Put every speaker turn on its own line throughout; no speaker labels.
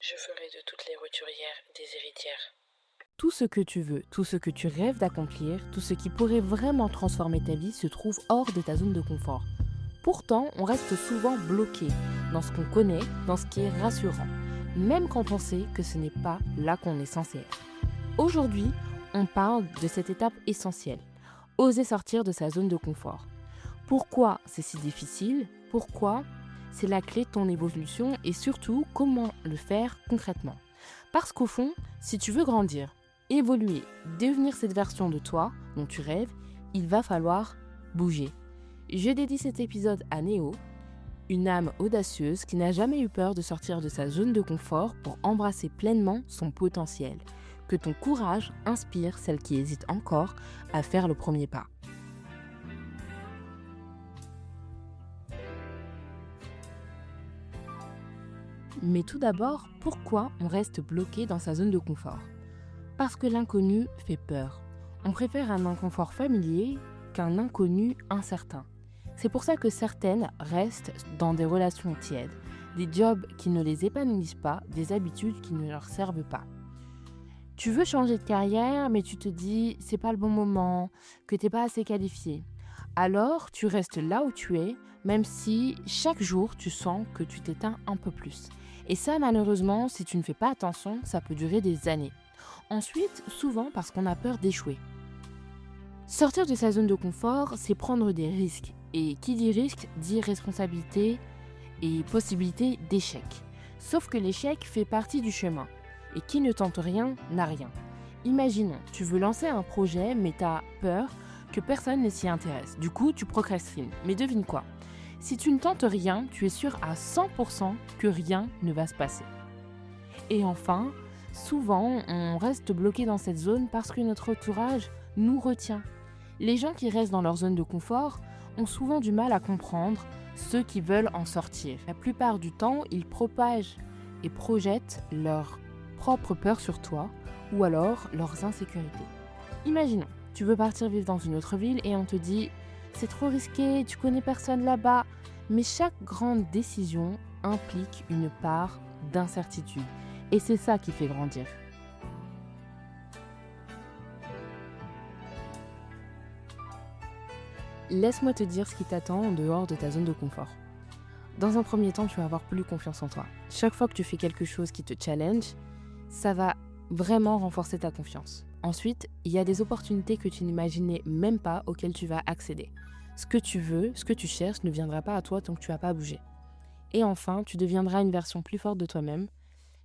Je ferai de toutes les roturières des héritières.
Tout ce que tu veux, tout ce que tu rêves d'accomplir, tout ce qui pourrait vraiment transformer ta vie se trouve hors de ta zone de confort. Pourtant, on reste souvent bloqué dans ce qu'on connaît, dans ce qui est rassurant, même quand on sait que ce n'est pas là qu'on est censé être. Aujourd'hui, on parle de cette étape essentielle, oser sortir de sa zone de confort. Pourquoi c'est si difficile? Pourquoi c'est la clé de ton évolution et surtout comment le faire concrètement? Parce qu'au fond, si tu veux grandir, évoluer, devenir cette version de toi dont tu rêves, il va falloir bouger. Je dédie cet épisode à Néo, une âme audacieuse qui n'a jamais eu peur de sortir de sa zone de confort pour embrasser pleinement son potentiel. Que ton courage inspire celles qui hésitent encore à faire le premier pas. Mais tout d'abord, pourquoi on reste bloqué dans sa zone de confort? Parce que l'inconnu fait peur. On préfère un inconfort familier qu'un inconnu incertain. C'est pour ça que certaines restent dans des relations tièdes, des jobs qui ne les épanouissent pas, des habitudes qui ne leur servent pas. Tu veux changer de carrière, mais tu te dis c'est pas le bon moment, que t'es pas assez qualifié. Alors tu restes là où tu es, même si chaque jour tu sens que tu t'éteins un peu plus. Et ça, malheureusement, si tu ne fais pas attention, ça peut durer des années. Ensuite, souvent parce qu'on a peur d'échouer. Sortir de sa zone de confort, c'est prendre des risques. Et qui dit risque, dit responsabilité et possibilité d'échec. Sauf que l'échec fait partie du chemin. Et qui ne tente rien, n'a rien. Imaginons, tu veux lancer un projet, mais tu as peur que personne ne s'y intéresse. Du coup, tu procrastines. Mais devine quoi? Si tu ne tentes rien, tu es sûr à 100% que rien ne va se passer. Et enfin, souvent, on reste bloqué dans cette zone parce que notre entourage nous retient. Les gens qui restent dans leur zone de confort ont souvent du mal à comprendre ceux qui veulent en sortir. La plupart du temps, ils propagent et projettent leur propre peur sur toi ou alors leurs insécurités. Imaginons, tu veux partir vivre dans une autre ville et on te dit « c'est trop risqué, tu connais personne là-bas ». Mais chaque grande décision implique une part d'incertitude. Et c'est ça qui fait grandir. Laisse-moi te dire ce qui t'attend en dehors de ta zone de confort. Dans un premier temps, tu vas avoir plus confiance en toi. Chaque fois que tu fais quelque chose qui te challenge, ça va vraiment renforcer ta confiance. Ensuite, il y a des opportunités que tu n'imaginais même pas auxquelles tu vas accéder. Ce que tu veux, ce que tu cherches ne viendra pas à toi tant que tu n'as pas bougé. Et enfin, tu deviendras une version plus forte de toi-même.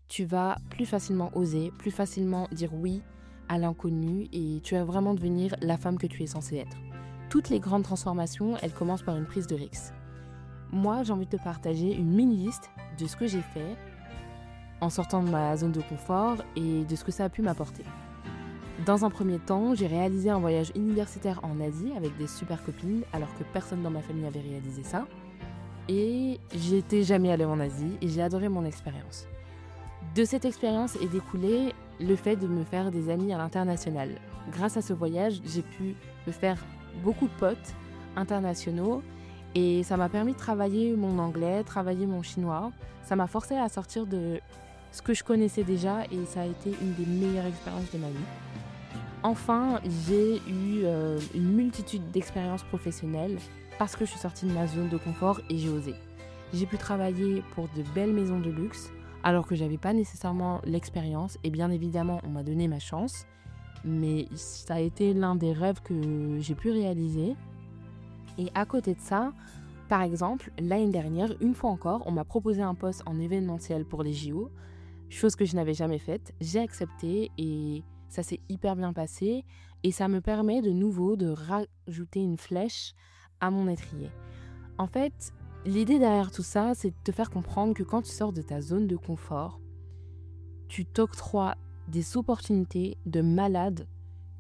Tu vas plus facilement oser, plus facilement dire oui à l'inconnu et tu vas vraiment devenir la femme que tu es censée être. Toutes les grandes transformations, elles commencent par une prise de risque. Moi, j'ai envie de te partager une mini-liste de ce que j'ai fait en sortant de ma zone de confort et de ce que ça a pu m'apporter. Dans un premier temps, j'ai réalisé un voyage universitaire en Asie avec des super copines alors que personne dans ma famille avait réalisé ça. Et j'étais jamais allée en Asie et j'ai adoré mon expérience. De cette expérience est découlé le fait de me faire des amis à l'international. Grâce à ce voyage, j'ai pu me faire beaucoup de potes internationaux et ça m'a permis de travailler mon anglais, travailler mon chinois. Ça m'a forcé à sortir de ce que je connaissais déjà et ça a été une des meilleures expériences de ma vie. Enfin, j'ai eu une multitude d'expériences professionnelles parce que je suis sortie de ma zone de confort et j'ai osé. J'ai pu travailler pour de belles maisons de luxe alors que j'avais pas nécessairement l'expérience et bien évidemment on m'a donné ma chance, mais ça a été l'un des rêves que j'ai pu réaliser. Et à côté de ça, par exemple, l'année dernière, une fois encore, on m'a proposé un poste en événementiel pour les JO, chose que je n'avais jamais faite. J'ai accepté et ça s'est hyper bien passé et ça me permet de nouveau de rajouter une flèche à mon étrier. En fait, l'idée derrière tout ça, c'est de te faire comprendre que quand tu sors de ta zone de confort, tu t'octroies des opportunités de malade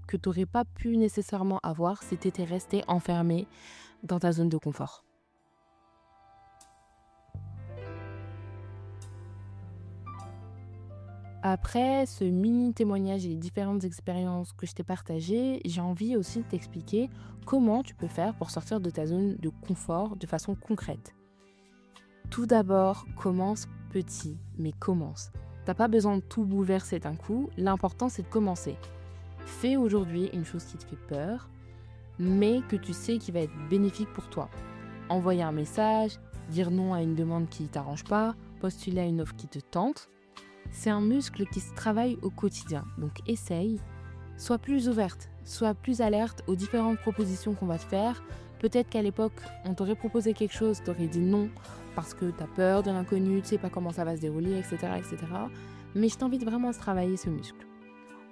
que tu n'aurais pas pu nécessairement avoir si tu étais resté enfermé dans ta zone de confort. Après ce mini témoignage et les différentes expériences que je t'ai partagées, j'ai envie aussi de t'expliquer comment tu peux faire pour sortir de ta zone de confort de façon concrète. Tout d'abord, commence petit, mais commence. T'as pas besoin de tout bouleverser d'un coup, l'important c'est de commencer. Fais aujourd'hui une chose qui te fait peur, mais que tu sais qui va être bénéfique pour toi. Envoyer un message, dire non à une demande qui ne t'arrange pas, postuler à une offre qui te tente. C'est un muscle qui se travaille au quotidien, donc essaye. Sois plus ouverte, sois plus alerte aux différentes propositions qu'on va te faire. Peut-être qu'à l'époque, on t'aurait proposé quelque chose, t'aurais dit non parce que t'as peur de l'inconnu, tu sais pas comment ça va se dérouler, etc., etc. Mais je t'invite vraiment à se travailler ce muscle.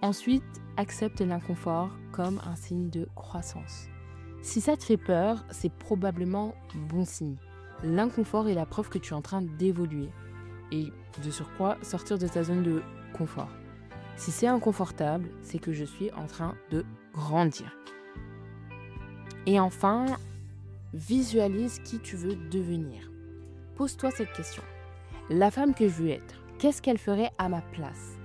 Ensuite, accepte l'inconfort comme un signe de croissance. Si ça te fait peur, c'est probablement bon signe. L'inconfort est la preuve que tu es en train d'évoluer. Et de surcroît, sortir de ta zone de confort. Si c'est inconfortable, c'est que je suis en train de grandir. Et enfin, visualise qui tu veux devenir. Pose-toi cette question. La femme que je veux être, qu'est-ce qu'elle ferait à ma place ?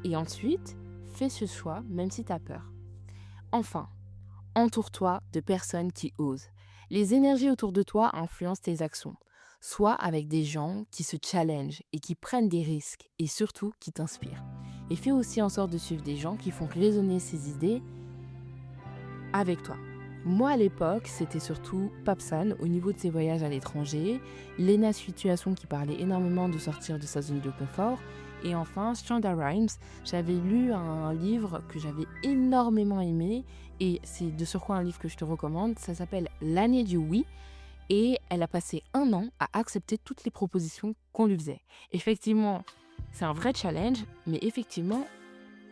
Et ensuite, fais ce choix même si tu as peur. Enfin, entoure-toi de personnes qui osent. Les énergies autour de toi influencent tes actions. Sois avec des gens qui se challengent et qui prennent des risques et surtout qui t'inspirent. Et fais aussi en sorte de suivre des gens qui font résonner ces idées avec toi. Moi à l'époque, c'était surtout Papsan au niveau de ses voyages à l'étranger, Lena Situation qui parlait énormément de sortir de sa zone de confort, et enfin Shonda Rhimes. J'avais lu un livre que j'avais énormément aimé, et c'est de surcroît un livre que je te recommande, ça s'appelle L'année du oui, et elle a passé 1 an à accepter toutes les propositions qu'on lui faisait. Effectivement, c'est un vrai challenge, mais effectivement,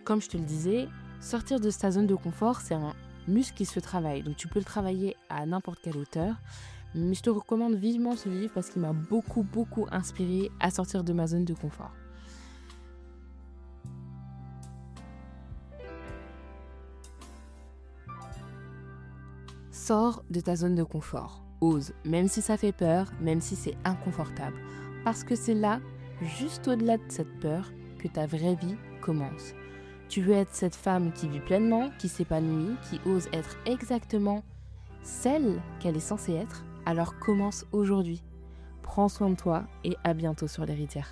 comme je te le disais, sortir de sa zone de confort, c'est un muscle qui se travaille. Donc tu peux le travailler à n'importe quelle hauteur. Mais je te recommande vivement ce livre parce qu'il m'a beaucoup inspiré à sortir de ma zone de confort. Sors de ta zone de confort. Ose, même si ça fait peur, même si c'est inconfortable. Parce que c'est là, juste au-delà de cette peur, que ta vraie vie commence. Tu veux être cette femme qui vit pleinement, qui s'épanouit, qui ose être exactement celle qu'elle est censée être, alors commence aujourd'hui. Prends soin de toi et à bientôt sur l'héritière.